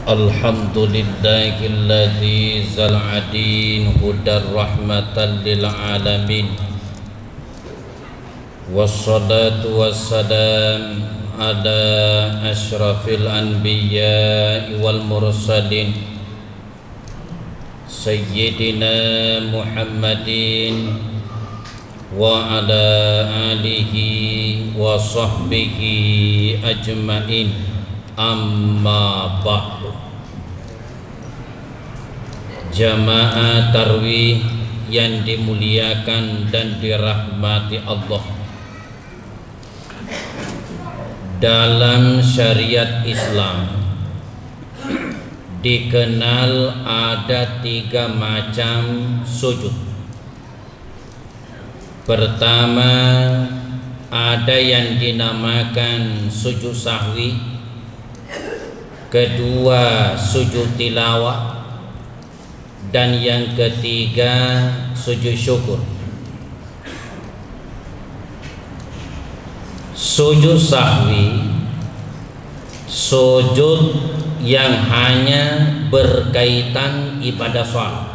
Alhamdulillahilladzi zal'adin hudar rahmatan lil alamin. Wassalatu wassalam ala asyrafil anbiya'i wal mursalin Sayyidina Muhammadin wa ala alihi wa sahbihi ajma'in. Amma ba'du. Jamaah tarwih yang dimuliakan dan dirahmati Allah, dalam syariat Islam dikenal ada 3 macam sujud. Pertama, ada yang dinamakan sujud sahwi. Kedua, sujud tilawah. Dan yang ketiga, sujud syukur. Sujud sahwi, sujud yang hanya berkaitan ibadah sholat.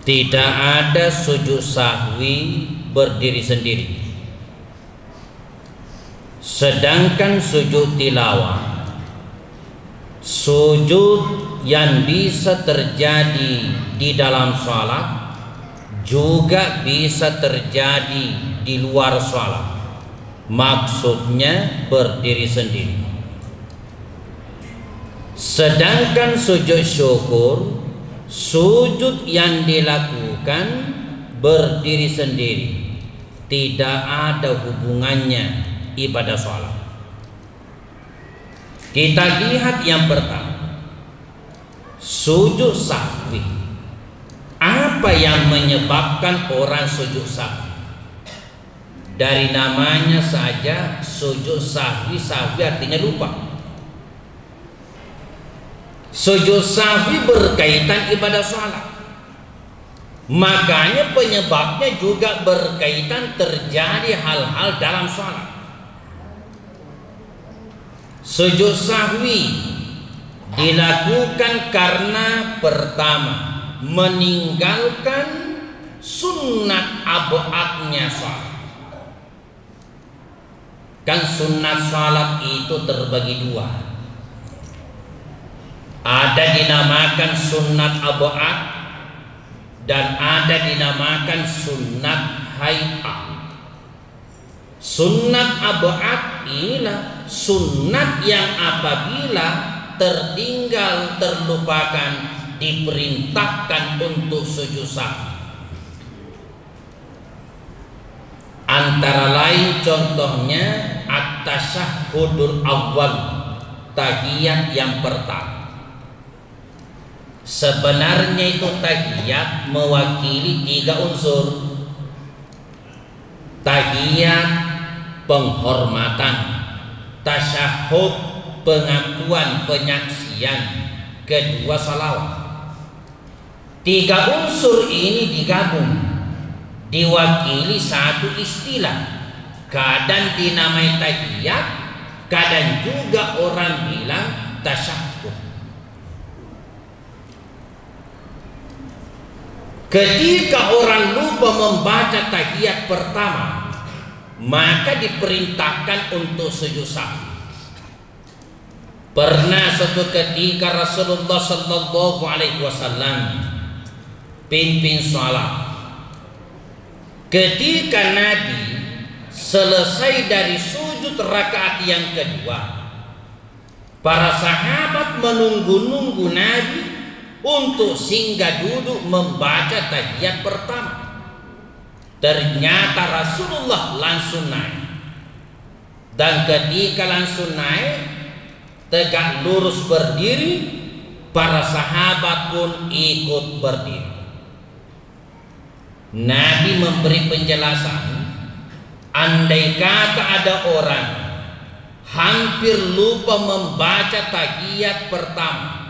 Tidak ada sujud sahwi berdiri sendiri. Sedangkan sujud tilawah, sujud yang bisa terjadi di dalam sholat juga bisa terjadi di luar sholat. Maksudnya berdiri sendiri. Sedangkan sujud syukur, sujud yang dilakukan berdiri sendiri, tidak ada hubungannya ibadah sholat. Kita lihat yang pertama, sujud sahwi. Apa yang menyebabkan orang sujud sahwi? Dari namanya saja sujud sahwi, sahwi artinya lupa. Sujud sahwi berkaitan ibadah sholat. Makanya penyebabnya juga berkaitan terjadi hal-hal dalam sholat. Sujud sahwi dilakukan karena pertama, meninggalkan sunnat abadnya sholat. Kan sunnat sholat itu terbagi 2. Ada dinamakan sunnat abad dan ada dinamakan sunnat hay'ah. Sunnat abad inilah sunnat yang apabila tertinggal, terlupakan, diperintahkan untuk sujud sahwi. Antara lain contohnya at-tasyahhudul awwal, tahiyat yang pertama. Sebenarnya itu tahiyat mewakili 3 unsur. Tahiyat penghormatan, tasyahud pengakuan, penyaksian, kedua salawat. 3 unsur ini digabung, diwakili satu istilah. Kadang dinamai tahiyat, kadang juga orang bilang tasyahud. Ketika orang lupa membaca tahiyat pertama, maka diperintahkan untuk sujud sahwi. Pernah suatu ketika Rasulullah sallallahu alaihi wasallam pimpin salat. Ketika Nabi selesai dari sujud rakaat yang kedua, para sahabat menunggu-nunggu Nabi untuk singgah duduk membaca tahiyat pertama. Ternyata Rasulullah langsung naik. Dan ketika langsung naik, tegak lurus berdiri, para sahabat pun ikut berdiri. Nabi memberi penjelasan, andai kata ada orang hampir lupa membaca tahiyat pertama,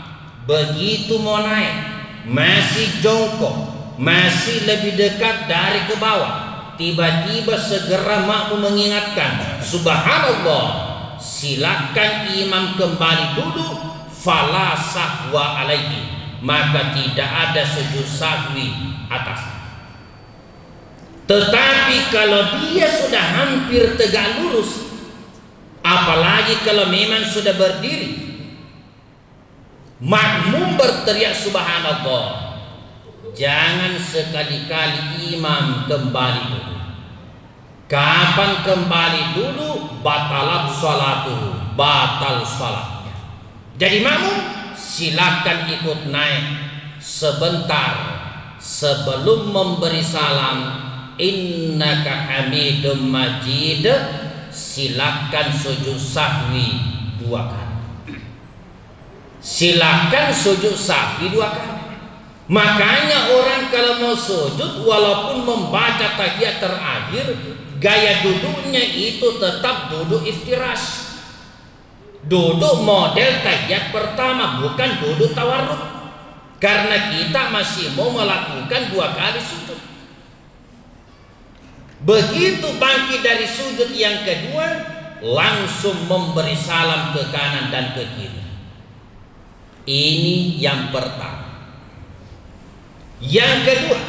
begitu mau naik masih jongkok, masih lebih dekat dari ke bawah, tiba-tiba segera makmum mengingatkan, subhanallah, silakan imam kembali duduk, fala sahwa alaihi, maka tidak ada sujud sahwi atas. Tetapi kalau dia sudah hampir tegak lurus, apalagi kalau memang sudah berdiri, makmum berteriak subhanallah, jangan sekali-kali imam kembali dulu. Kapan kembali dulu? Batalat salatuhu, batal salatnya. Jadi makmum silakan ikut naik sebentar sebelum memberi salam, innaka hamidum majid, silakan sujud sahwi 2 kali. Silakan sujud sahwi 2 kali. Makanya orang kalau mau sujud walaupun membaca tahiyat terakhir, gaya duduknya itu tetap duduk iftirash, duduk model tahiyat pertama, bukan duduk tawarruk, karena kita masih mau melakukan 2 kali sujud. Begitu bangkit dari sujud yang kedua, langsung memberi salam ke kanan dan ke kiri. Ini yang pertama. Yang kedua,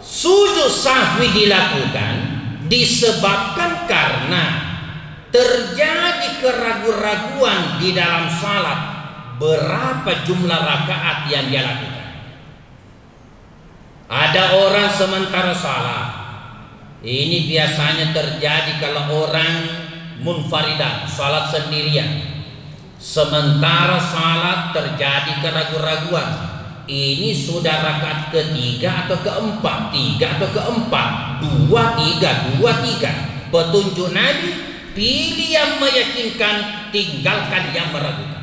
sujud sahwi dilakukan disebabkan karena terjadi keraguan-raguan di dalam salat, berapa jumlah rakaat yang dia lakukan. Ada orang sementara salat, ini biasanya terjadi kalau orang munfaridan, salat sendirian. Sementara salat terjadi keraguan-raguan, ini sudah rakaat ketiga atau keempat, 3 atau keempat, 2, 3, 2, 3. Petunjuk Nabi, pilih yang meyakinkan, tinggalkan yang meragukan.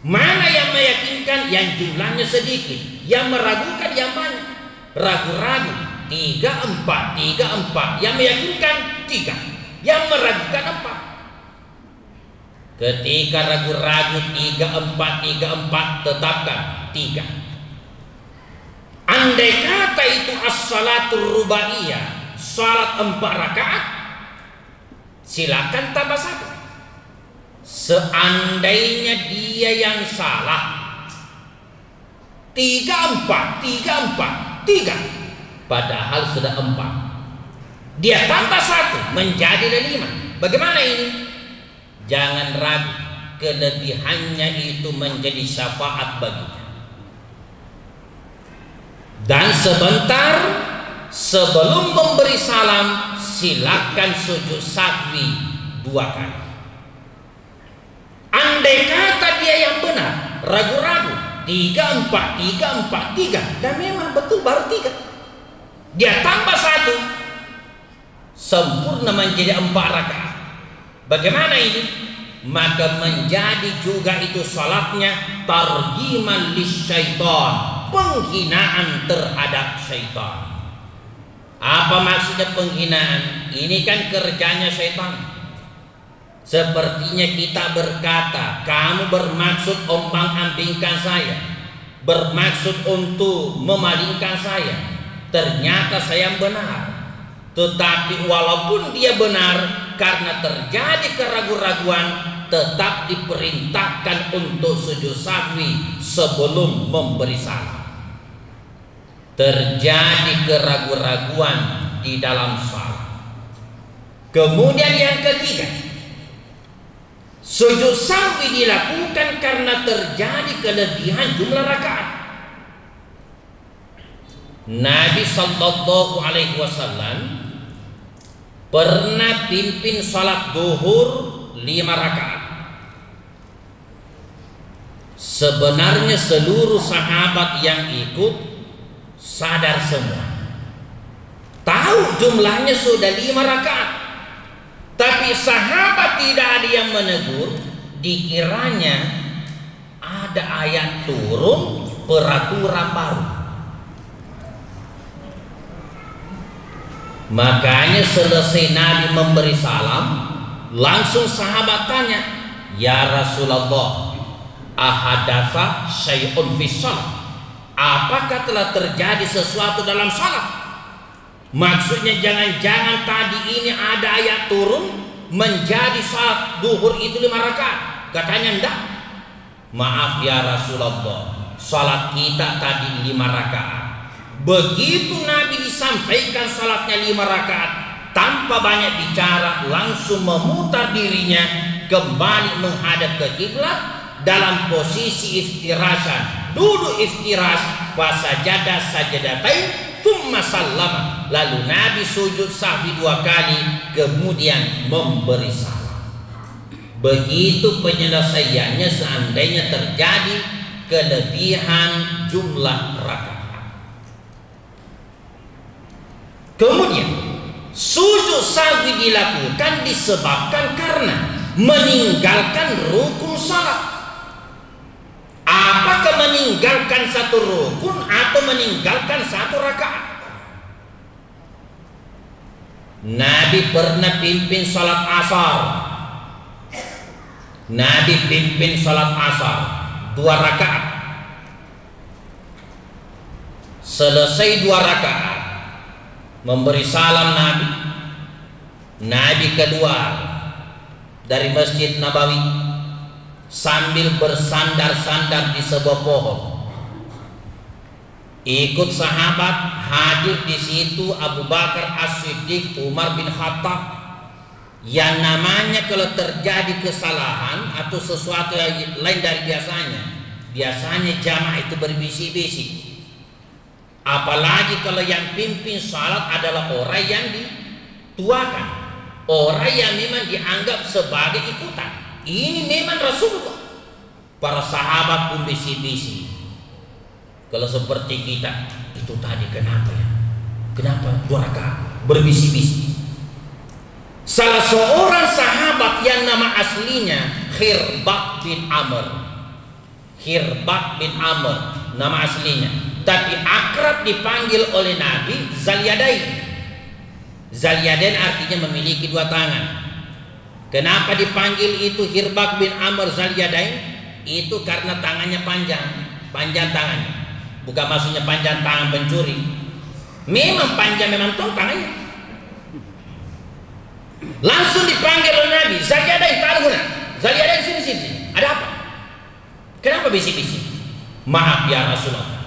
Mana yang meyakinkan? Yang jumlahnya sedikit. Yang meragukan yang banyak. Ragu-ragu 3, 4, 3, 4. Yang meyakinkan 3, yang meragukan 4. Ketika ragu-ragu 3, 4, 3, 4, tetapkan 3. Andai kata itu as-salatul rubaiyah, salat 4 rakaat, silakan tambah 1. Seandainya dia yang salah 3, 4, 3, 4, 3, padahal sudah 4, dia tambah 1 menjadi 5. Bagaimana ini? Jangan ragu, kelebihannya itu menjadi syafaat baginya. Dan sebentar sebelum memberi salam, silakan sujud sahwi 2 kali. Andai kata dia yang benar, ragu-ragu 3, 4, 3, 4, 3, dan memang betul baru 3, dia tambah 1, sempurna menjadi 4 rakaat. Bagaimana ini? Maka menjadi juga itu salatnya tarjiman lisyaitan, penghinaan terhadap syaitan. Apa maksudnya penghinaan? Ini kan kerjanya syaitan. Sepertinya kita berkata, kamu bermaksud ombang-ambingkan saya, bermaksud untuk memalingkan saya. Ternyata saya benar. Tetapi walaupun dia benar, karena terjadi keraguan-raguan, tetap diperintahkan untuk sujud sahwi sebelum memberi salam. Terjadi keraguan-raguan di dalam salat. Kemudian yang ketiga, sujud sahwi dilakukan karena terjadi kelebihan jumlah rakaat. Nabi sallallahu alaihi wasallam pernah pimpin salat duhur 5 rakaat. Sebenarnya seluruh sahabat yang ikut sadar semua, tahu jumlahnya sudah 5 rakaat, tapi sahabat tidak ada yang menegur. Dikiranya ada ayat turun peraturan baru. Makanya selesai Nabi memberi salam, langsung sahabat tanya, ya Rasulullah, ahadatsa syai'un fi shalah, apakah telah terjadi sesuatu dalam salat? Maksudnya jangan-jangan tadi ini ada ayat turun menjadi salat duhur itu 5 rakaat. Katanya enggak. Maaf ya Rasulullah, salat kita tadi 5 rakaat. Begitu Nabi disampaikan salatnya 5 rakaat, tanpa banyak bicara langsung memutar dirinya kembali menghadap ke kiblat dalam posisi iftirasan, duduk iftiras, fasajada sajadatain thumma sallama, lalu Nabi sujud sahwi 2 kali kemudian memberi salam. Begitu penyelesaiannya seandainya terjadi kelebihan jumlah rakaat. Kemudian sujud sahwi dilakukan disebabkan karena meninggalkan rukun salat. Apakah meninggalkan 1 rukun atau meninggalkan 1 rakaat? Nabi pernah pimpin salat asar. Nabi pimpin salat asar 2 rakaat. Selesai 2 rakaat, memberi salam Nabi. Nabi keluar dari Masjid Nabawi sambil bersandar-sandar di sebuah pohon. Ikut sahabat, hadir di situ Abu Bakar As-Siddiq, Umar bin Khattab. Yang namanya kalau terjadi kesalahan atau sesuatu yang lain dari biasanya jamaah itu berbisik-bisik. Apalagi kalau yang pimpin salat adalah orang yang dituakan, orang yang memang dianggap sebagai ikutan. Ini memang Rasulullah. Para sahabat pun bisik-bisik. Kalau seperti kita, itu tadi kenapa ya? Kenapa 2 rakaat? Berbisik-bisik. Salah seorang sahabat yang nama aslinya Khirbaq bin Amr. Khirbaq bin Amr nama aslinya, tapi akrab dipanggil oleh Nabi Zalyadain. Zalyadain artinya memiliki 2 tangan. Kenapa dipanggil itu Khirbaq bin Amr Zalyadain? Itu karena tangannya panjang tangannya. Bukan maksudnya panjang tangan pencuri. Memang panjang, memang tuh tangannya. Langsung dipanggil oleh Nabi, Zalyadain, ta'aluna. Zalyadain, sini. Ada apa? Kenapa bisik-bisik? Maaf ya Rasulullah,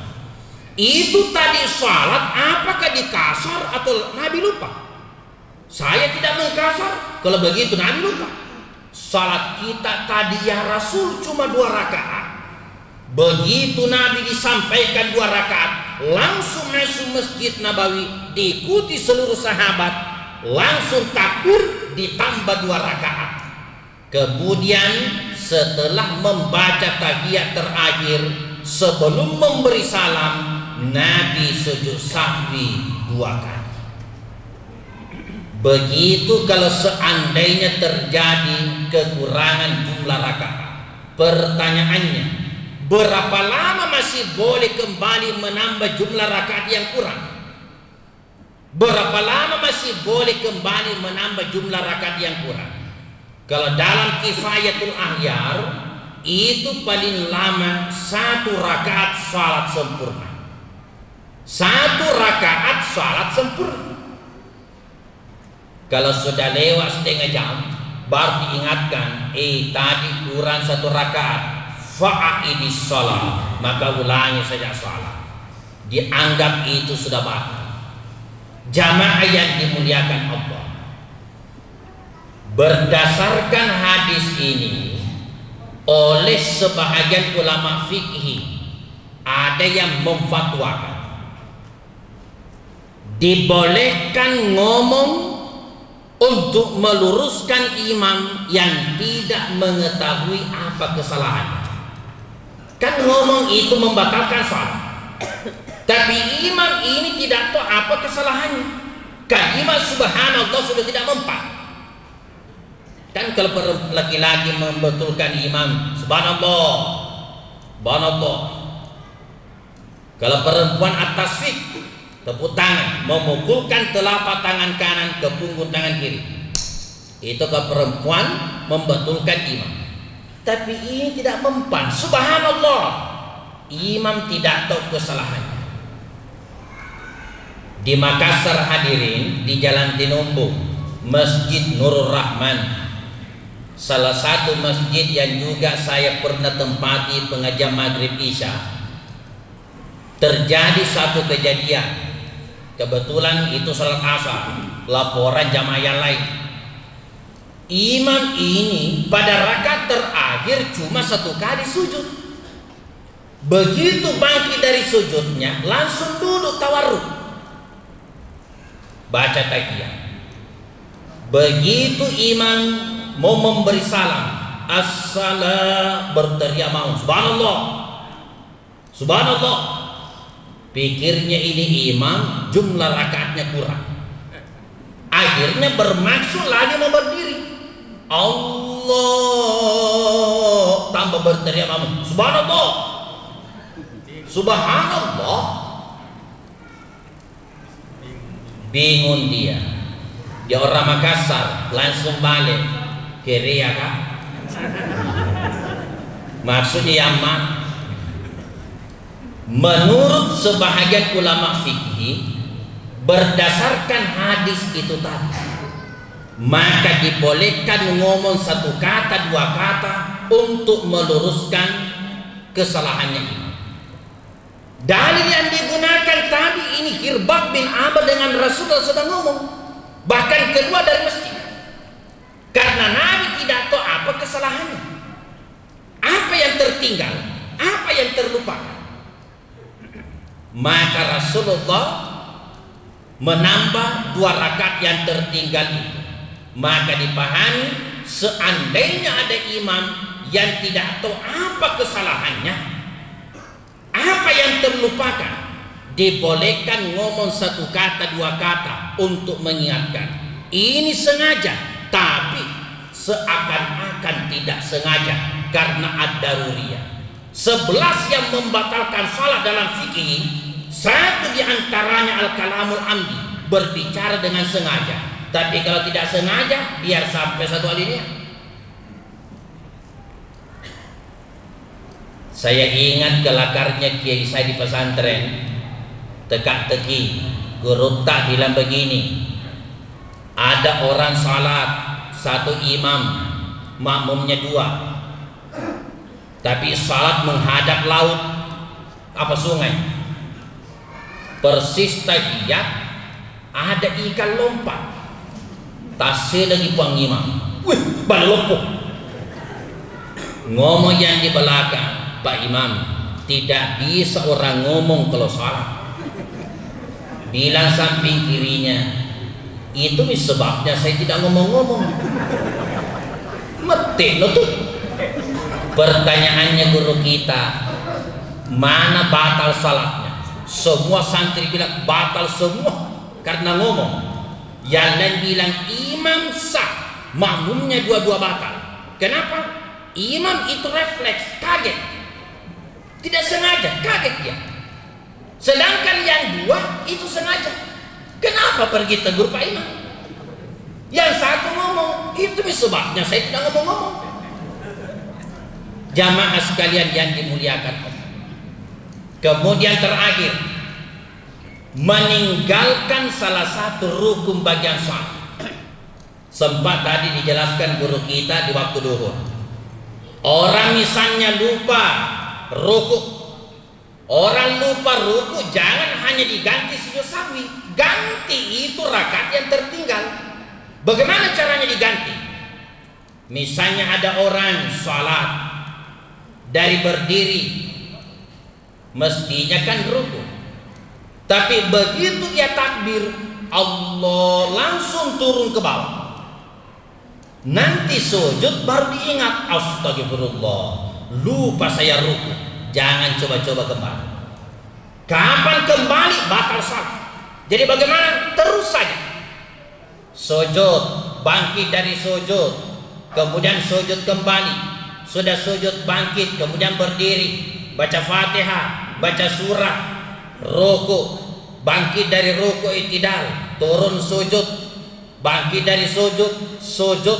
itu tadi salat apakah dikasar atau Nabi lupa? Saya tidak mengkasar. Kalau begitu Nabi lupa. Salat kita tadi ya Rasul cuma 2 rakaat. Begitu Nabi disampaikan 2 rakaat, langsung masuk Masjid Nabawi, diikuti seluruh sahabat, langsung takbir ditambah 2 rakaat. Kemudian setelah membaca tahiyat terakhir sebelum memberi salam, Nabi sujud sahwi 2 kali. Begitu kalau seandainya terjadi kekurangan jumlah rakaat. Pertanyaannya, berapa lama masih boleh kembali menambah jumlah rakaat yang kurang? Berapa lama masih boleh kembali menambah jumlah rakaat yang kurang? Kalau dalam Kifayatul Ahyar itu paling lama 1 rakaat salat sempurna. 1 rakaat salat sempurna. Kalau sudah lewat setengah jam baru diingatkan, tadi kurang 1 rakaat, fa'idis shalah, maka ulangi saja salat. Dianggap itu sudah batal. Jamaah yang dimuliakan Allah, berdasarkan hadis ini oleh sebahagian ulama fikih ada yang memfatwakan dibolehkan ngomong untuk meluruskan imam yang tidak mengetahui apa kesalahannya. Kan ngomong itu membatalkan salat, tapi imam ini tidak tahu apa kesalahannya. Kalimat subhanallah sudah tidak mempan. Kan kalau laki-laki membetulkan imam subhanallah, subhanallah. Kalau perempuan at-tasfiq, tepuk tangan, memukulkan telapak tangan kanan ke punggung tangan kiri. Itu ke perempuan membetulkan imam. Tapi ini tidak mempan. Subhanallah, imam tidak tahu kesalahannya. Di Makassar hadirin, di Jalan Tinumbu, Masjid Nurul Rahman, salah satu masjid yang juga saya pernah tempati pengajian maghrib isya, terjadi satu kejadian. Kebetulan itu salat asar, laporan jamaah yang lain. Imam ini pada rakaat terakhir cuma satu kali sujud. Begitu bangkit dari sujudnya, langsung duduk tawarruk, baca takbir. Begitu imam mau memberi salam, as-salam, berteriak mau subhanallah, subhanallah. Pikirnya ini imam jumlah rakaatnya kurang, akhirnya bermaksud lagi mau berdiri. Allah, tambah berteriak mau subhanallah, subhanallah. Bingung dia orang Makassar, langsung balik kiri ya kak, maksudnya yang mana? Menurut sebahagian ulama fikih, berdasarkan hadis itu tadi, maka dibolehkan ngomong satu kata dua kata untuk meluruskan kesalahannya ini. Dalil yang digunakan tadi ini Hirbaq bin Amr dengan Rasulullah sedang ngomong, bahkan keluar dari masjid, karena Nabi tidak tahu apa kesalahannya, apa yang tertinggal, apa yang terlupakan. Maka Rasulullah menambah 2 rakaat yang tertinggal itu. Maka dipahami seandainya ada imam yang tidak tahu apa kesalahannya, apa yang terlupakan, dibolehkan ngomong satu kata dua kata untuk mengingatkan. Ini sengaja, tapi seakan-akan tidak sengaja karena ad-daruriyah. 11 yang membatalkan salat dalam fikih, satu diantaranya al-kalamul amdi, berbicara dengan sengaja. Tapi kalau tidak sengaja, biar sampai satu alinea. Saya ingat kelakarnya kiai saya di pesantren, teka-teki, guru tak bilang begini, ada orang salat, satu imam, makmumnya 2, tapi salat menghadap laut, apa sungai, persis tahiyat, ada ikan lompat, tasnya lagi buang imam, wih, balik lumpuh. Ngomong yang di belakang, Pak Imam, tidak bisa orang ngomong kalau salah. Bilang samping kirinya, itu sebabnya saya tidak ngomong-ngomong. Mati lo tuh. Pertanyaannya guru kita, mana batal salatnya? Semua santri bilang batal semua karena ngomong. Yang lain bilang imam sah, makmumnya dua-dua batal. Kenapa? Imam itu refleks, kaget, tidak sengaja, kaget dia. Sedangkan yang 2 itu sengaja. Kenapa pergi tegur Pak Imam? Yang satu ngomong, itu sebabnya saya tidak ngomong-ngomong. Jamaah sekalian yang dimuliakan Allah. Kemudian terakhir, meninggalkan salah satu rukun bagian salat. Sempat tadi dijelaskan guru kita di waktu duhur. Orang misalnya lupa rukuk, orang lupa rukuk, jangan hanya diganti sujud sahwi, ganti itu rakaat yang tertinggal. Bagaimana caranya diganti? Misalnya ada orang salat dari berdiri, mestinya kan rukuk, tapi begitu dia takbir Allah, langsung turun ke bawah. Nanti sujud baru diingat, astagfirullah, lupa saya rukuk. Jangan coba-coba kembali. Kapan kembali batal salat. Jadi bagaimana? Terus saja sujud, bangkit dari sujud, kemudian sujud kembali, sudah sujud bangkit, kemudian berdiri, baca Fatihah, baca surah, rukuk, bangkit dari rukuk i'tidal, turun sujud, bangkit dari sujud, sujud,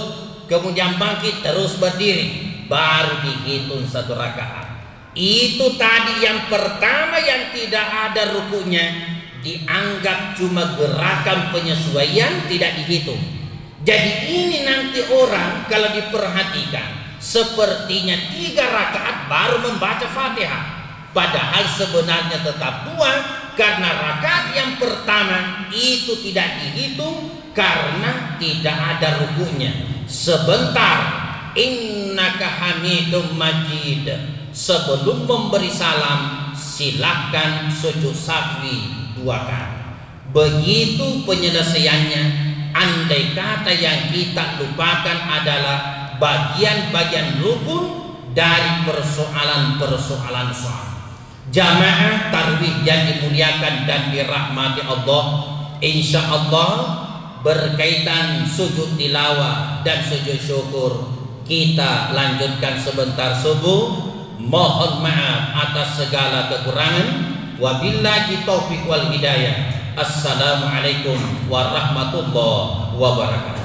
kemudian bangkit, terus berdiri, baru dihitung 1 rakaat. Itu tadi yang pertama yang tidak ada rukuknya, dianggap cuma gerakan penyesuaian, tidak dihitung. Jadi ini nanti orang kalau diperhatikan sepertinya 3 rakaat baru membaca Fatihah, padahal sebenarnya tetap 2 karena rakaat yang pertama itu tidak dihitung karena tidak ada rukunya. Sebentar, innaka hamidum majid, sebelum memberi salam silakan sujud sahwi 2 kali. Begitu penyelesaiannya. Andai kata yang kita lupakan adalah bagian-bagian rukun dari persoalan-persoalan sholat. Jamaah tarawih yang dimuliakan dan dirahmati Allah, insya Allah berkaitan sujud tilawah dan sujud syukur kita lanjutkan sebentar subuh. Mohon maaf atas segala kekurangan. Wabillahi taufiq wal hidayah. Assalamualaikum warahmatullahi wabarakatuh.